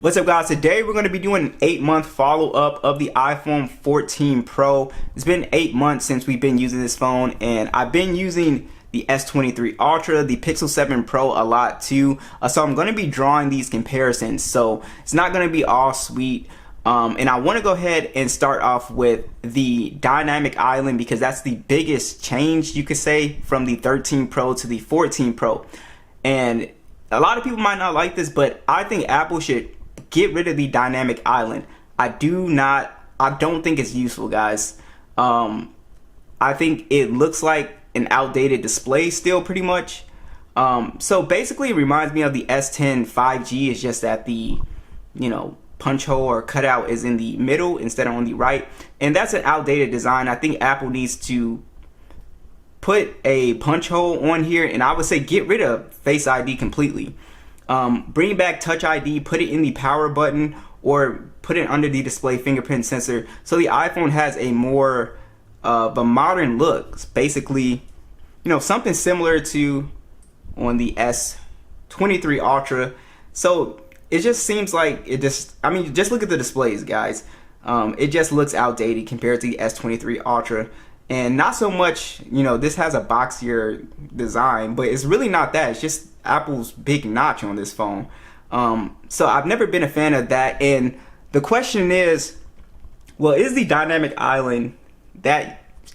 What's up, guys? Today we're going to be doing an 8-month follow-up of the iPhone 14 Pro. It's been 8 months since we've been using this phone, and I've been using the S23 Ultra, the Pixel 7 Pro a lot too. So I'm going to be drawing these comparisons. So it's not going to be all sweet. And I want to go ahead and start off with the dynamic island because that's the biggest change, you could say, from the 13 Pro to the 14 Pro. And a lot of people might not like this, but I think Apple should get rid of the dynamic island. I don't think it's useful, guys. I think it looks like an outdated display still, pretty much. So basically it reminds me of the S10 5G. It's just that the, punch hole or cutout is in the middle instead of on the right. And that's an outdated design. I think Apple needs to put a punch hole on here, and I would say get rid of Face ID completely. Bring back Touch ID, put it in the power button, or put it under the display fingerprint sensor, so the iPhone has a more of a modern look. It's basically, something similar to on the S23 Ultra. So it just seems like just look at the displays, guys. It just looks outdated compared to the S23 Ultra. And not so much, this has a boxier design, but it's really not that. It's just Apple's big notch on this phone. So I've never been a fan of that. And the question is, well, is the dynamic island,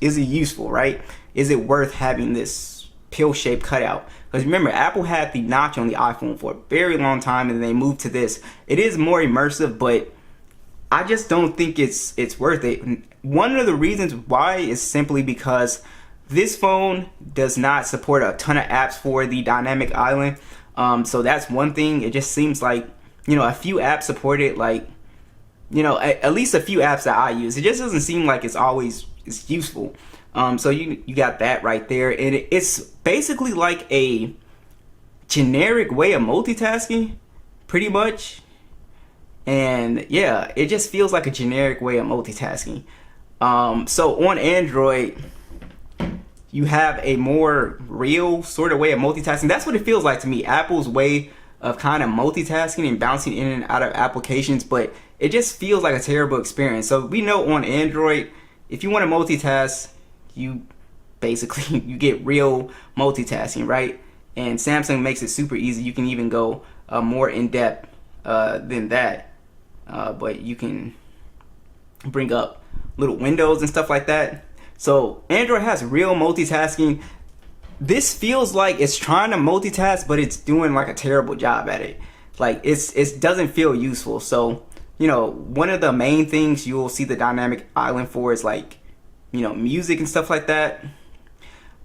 is it useful, right? Is it worth having this pill-shaped cutout? Because remember, Apple had the notch on the iPhone for a very long time, and then they moved to this. It is more immersive, but I just don't think it's worth it. One of the reasons why is simply because this phone does not support a ton of apps for the dynamic island. So that's one thing. It just seems like, a few apps support it, like, at least a few apps that I use. It just doesn't seem like it's useful. So you got that right there. And it's basically like a generic way of multitasking, pretty much. And yeah, it just feels like a generic way of multitasking. So on Android, you have a more real sort of way of multitasking. That's what it feels like to me. Apple's way of kind of multitasking and bouncing in and out of applications, but it just feels like a terrible experience. So we know on Android, if you want to multitask, you basically you get real multitasking, right? And Samsung makes it super easy. You can even go more in depth than that. But you can bring up little windows and stuff like that. So Android has real multitasking. This feels like it's trying to multitask, but it's doing like a terrible job at it. Like it doesn't feel useful. So one of the main things you'll see the dynamic island for is like music and stuff like that.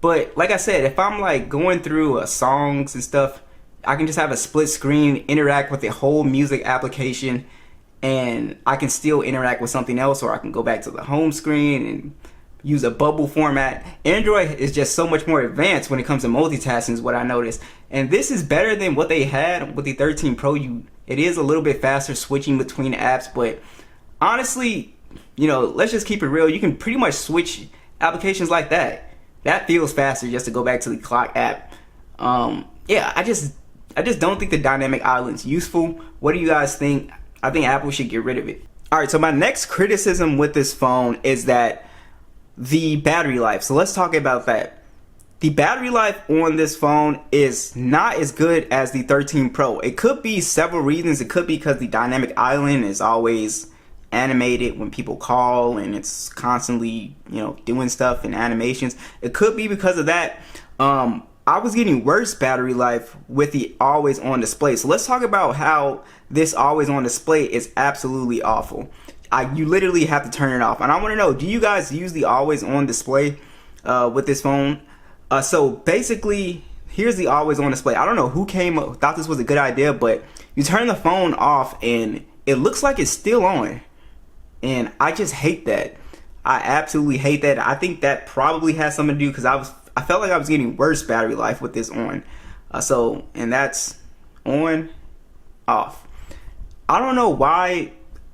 But like I said, if I'm like going through songs and stuff, I can just have a split screen, interact with the whole music application, and I can still interact with something else, or I can go back to the home screen and use a bubble format. Android is just so much more advanced when it comes to multitasking is what I noticed. And this is better than what they had with the 13 Pro. It is a little bit faster switching between apps, but honestly, let's just keep it real. You can pretty much switch applications like that. That feels faster just to go back to the clock app. Yeah, I just don't think the dynamic island's useful. What do you guys think? I think Apple should get rid of it. Alright, so my next criticism with this phone is that the battery life. So let's talk about that. The battery life on this phone is not as good as the 13 Pro. It could be several reasons. It could be because the dynamic island is always animated when people call, and it's constantly, doing stuff in animations. It could be because of that. I was getting worse battery life with the always on display. So let's talk about how this always on display is absolutely awful. You literally have to turn it off. And I want to know, do you guys use the always on display with this phone? So basically, here's the always on display. I don't know who thought this was a good idea, but you turn the phone off and it looks like it's still on. And I just hate that. I absolutely hate that. I think that probably has something to do because I felt like I was getting worse battery life with this on. And that's on, off. I don't know why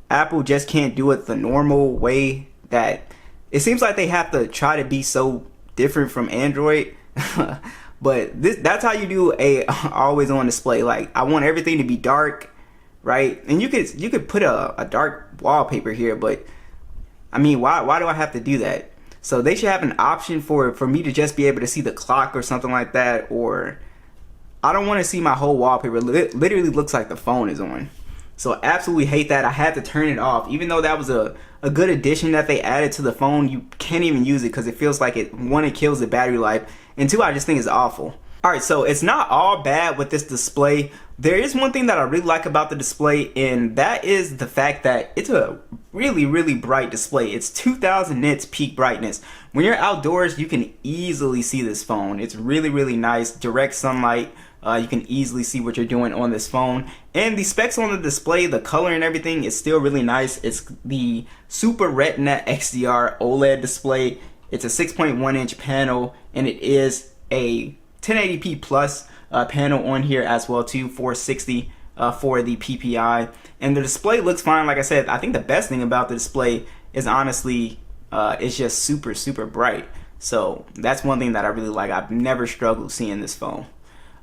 Apple just can't do it the normal way. That it seems like they have to try to be so different from Android. But that's how you do a always on display. Like, I want everything to be dark, right? And you could put a dark wallpaper here, but I mean, why do I have to do that? So they should have an option for me to just be able to see the clock or something like that, or I don't want to see my whole wallpaper. It literally looks like the phone is on. So absolutely hate that. I had to turn it off. Even though that was a good addition that they added to the phone, you can't even use it because it feels like it kills the battery life, and two, I just think it's awful. Alright, so it's not all bad with this display. There is one thing that I really like about the display, and that is the fact that it's a really bright display. It's 2000 nits peak brightness. When you're outdoors, you can easily see this phone. It's really nice. Direct sunlight. You can easily see what you're doing on this phone. And the specs on the display, the color and everything is still really nice. It's the Super Retina XDR OLED display. It's a 6.1 inch panel, and it is a 1080p plus panel on here as well too, 460 for the PPI. And the display looks fine. Like I said, I think the best thing about the display is honestly it's just super bright. So that's one thing that I really like. I've never struggled seeing this phone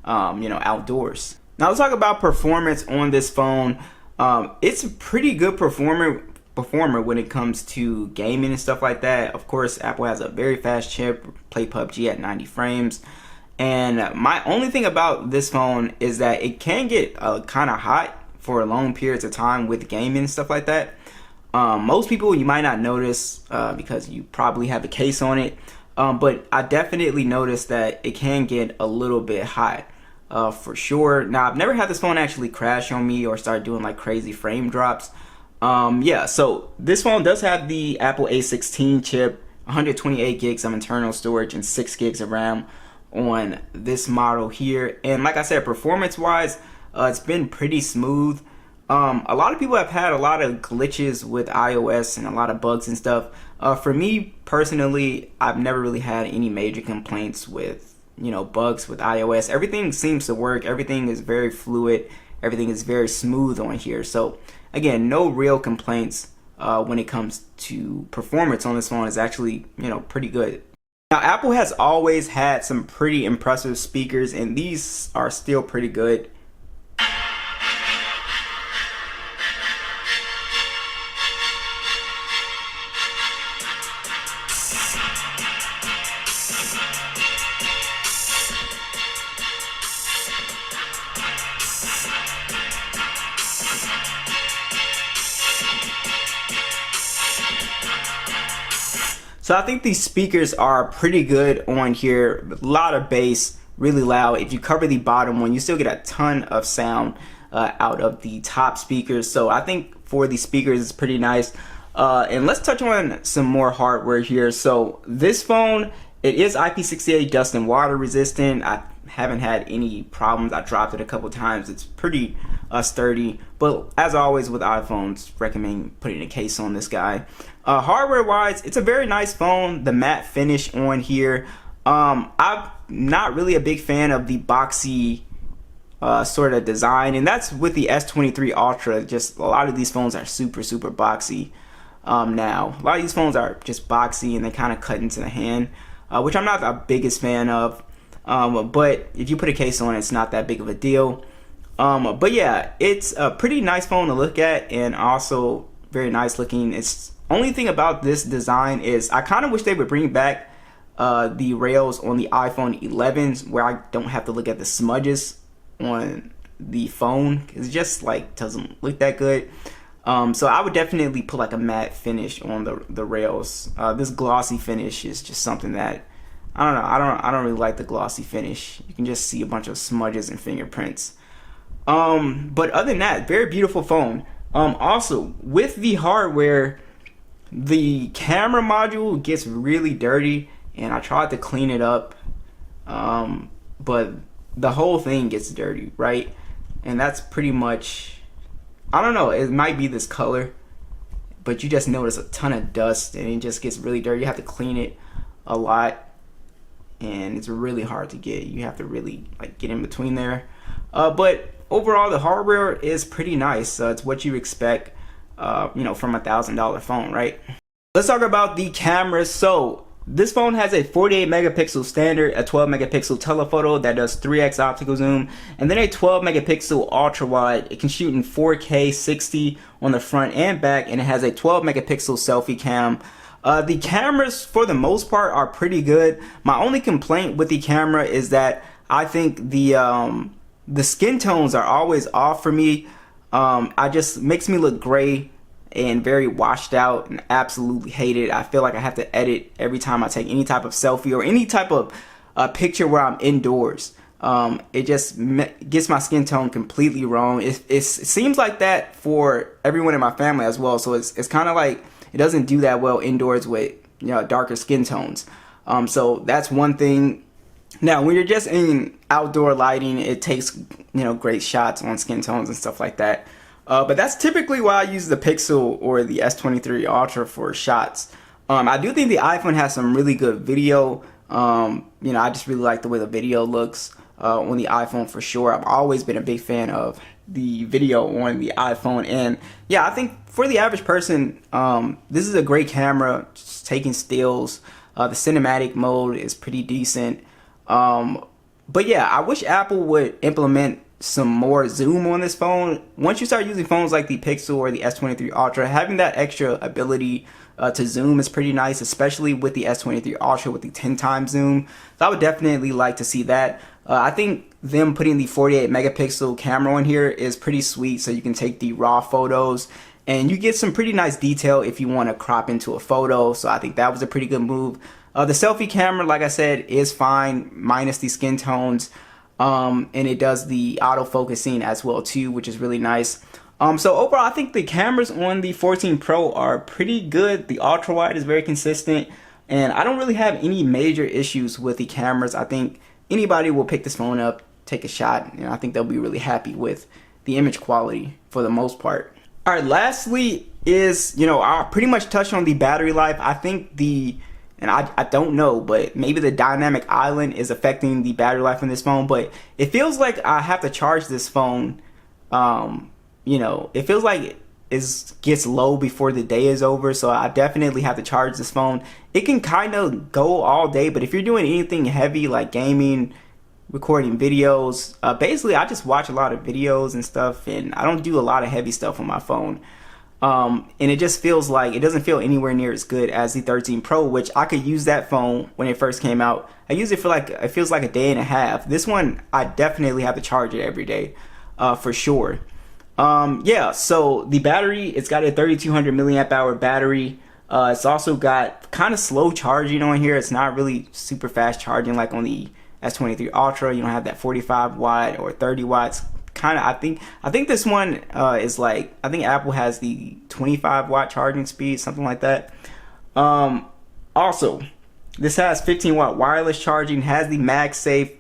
outdoors. Now let's talk about performance on this phone. It's a pretty good performer when it comes to gaming and stuff like that. Of course, Apple has a very fast chip, play PUBG at 90 frames. And my only thing about this phone is that it can get kind of hot for long periods of time with gaming and stuff like that. Most people, you might not notice because you probably have a case on it, but I definitely noticed that it can get a little bit hot for sure. Now, I've never had this phone actually crash on me or start doing like crazy frame drops. Yeah, so this phone does have the Apple A16 chip, 128 gigs of internal storage and 6 gigs of RAM on this model here. And like I said, performance wise, it's been pretty smooth. A lot of people have had a lot of glitches with iOS and a lot of bugs and stuff. For me personally, I've never really had any major complaints with bugs with iOS. Everything seems to work. Everything is very fluid. Everything is very smooth on here. So again, no real complaints when it comes to performance on this phone. Is actually pretty good. Now, Apple has always had some pretty impressive speakers, and these are still pretty good. So I think these speakers are pretty good on here. A lot of bass, really loud. If you cover the bottom one, you still get a ton of sound out of the top speakers. So I think for the speakers, it's pretty nice. And let's touch on some more hardware here. So this phone, it is IP68 dust and water resistant. I haven't had any problems. I dropped it a couple times. It's pretty sturdy. But as always with iPhones, recommend putting a case on this guy. Hardware wise, it's a very nice phone. The matte finish on here. I'm not really a big fan of the boxy sort of design, and that's with the S23 Ultra. Just a lot of these phones are super boxy now. A lot of these phones are just boxy and they kind of cut into the hand, which I'm not the biggest fan of. But if you put a case on it, it's not that big of a deal. But yeah, it's a pretty nice phone to look at, and also very nice looking. It's only thing about this design is I kind of wish they would bring back the rails on the iPhone 11s where I don't have to look at the smudges on the phone. It just like doesn't look that good. So I would definitely put like a matte finish on the rails. This glossy finish is just something that I don't know. I don't really like the glossy finish. You can just see a bunch of smudges and fingerprints. But other than that, very beautiful phone. Also with the hardware, the camera module gets really dirty, and I tried to clean it up, but the whole thing gets dirty, right? And that's pretty much, I don't know, it might be this color, but you just notice a ton of dust and it just gets really dirty. You have to clean it a lot, and it's really hard to get. You have to really like get in between there. But overall, the hardware is pretty nice. It's what you expect from $1,000 phone, right? Let's talk about the cameras. So This phone has a 48 megapixel standard, a 12 megapixel telephoto that does 3x optical zoom, and then a 12 megapixel ultra wide. It can shoot in 4K 60 on the front and back, and it has a 12 megapixel selfie cam. The cameras for the most part are pretty good. My only complaint with the camera is that I think the skin tones are always off for me. I just makes me look gray and very washed out, and absolutely hate it. I feel like I have to edit every time I take any type of selfie or any type of picture where I'm indoors. It just gets my skin tone completely wrong. It seems like that for everyone in my family as well. So it's kind of like it doesn't do that well indoors with, you know, darker skin tones. So that's one thing. Now, when you're just in outdoor lighting, it takes, you know, great shots on skin tones and stuff like that. But that's typically why I use the Pixel or the S23 Ultra for shots. I do think the iPhone has some really good video. You know, I just really like the way the video looks on the iPhone for sure. I've always been a big fan of the video on the iPhone, and yeah, I think for the average person, this is a great camera, just taking stills. The cinematic mode is pretty decent. But yeah, I wish Apple would implement some more zoom on this phone. Once you start using phones like the Pixel or the S23 Ultra, having that extra ability to zoom is pretty nice, especially with the S23 Ultra with the 10 times zoom. So I would definitely like to see that. I think them putting the 48 megapixel camera on here is pretty sweet, so you can take the raw photos and you get some pretty nice detail if you want to crop into a photo. So I think that was a pretty good move. The selfie camera, like I said, is fine minus the skin tones. And it does the autofocusing as well too, which is really nice. So overall, I think the cameras on the 14 Pro are pretty good. The ultra wide is very consistent, and I don't really have any major issues with the cameras. I think anybody will pick this phone up, take a shot, and I think they'll be really happy with the image quality for the most part. All right, lastly is, you know, I pretty much touched on the battery life. I think and I don't know, but maybe the dynamic island is affecting the battery life on this phone, but it feels like I have to charge this phone, you know, it feels like it gets low before the day is over, so I definitely have to charge this phone. It can kind of go all day, but if you're doing anything heavy like gaming, recording videos, basically I just watch a lot of videos and stuff, and I don't do a lot of heavy stuff on my phone. And it just feels like it doesn't feel anywhere near as good as the 13 Pro, which I could use that phone when it first came out. I use it for like, it feels like a day and a half. This one, I definitely have to charge it every day, for sure. Yeah, so the battery, it's got a 3200 milliamp hour battery. It's also got kind of slow charging on here. It's not really super fast charging like on the S23 Ultra. You don't have that 45 watt or 30 watts. Kind of, I think this one is like, I think Apple has the 25 watt charging speed, something like that. Also, this has 15 watt wireless charging, has the MagSafe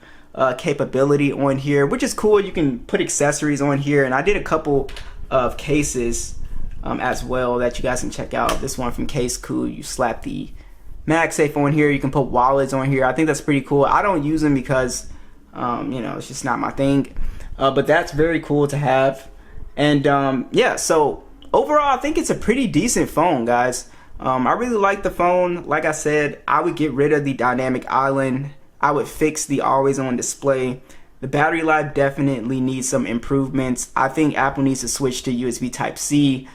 capability on here, which is cool. You can put accessories on here, and I did a couple of cases as well that you guys can check out. This one from Case Cool, you slap the MagSafe on here, you can put wallets on here. I think that's pretty cool. I don't use them because you know, it's just not my thing. But that's very cool to have. And yeah, so overall I think it's a pretty decent phone, guys. I really like the phone. Like I said, I would get rid of the dynamic island. I would fix the always on display. The battery life definitely needs some improvements. I think Apple needs to switch to USB Type-C.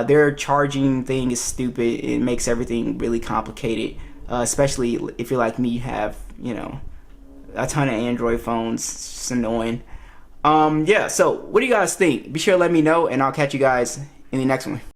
Their charging thing is stupid. It makes everything really complicated, especially if you're like me, you have, you know, a ton of Android phones. It's just annoying. Yeah, so what do you guys think? Be sure to let me know, and I'll catch you guys in the next one.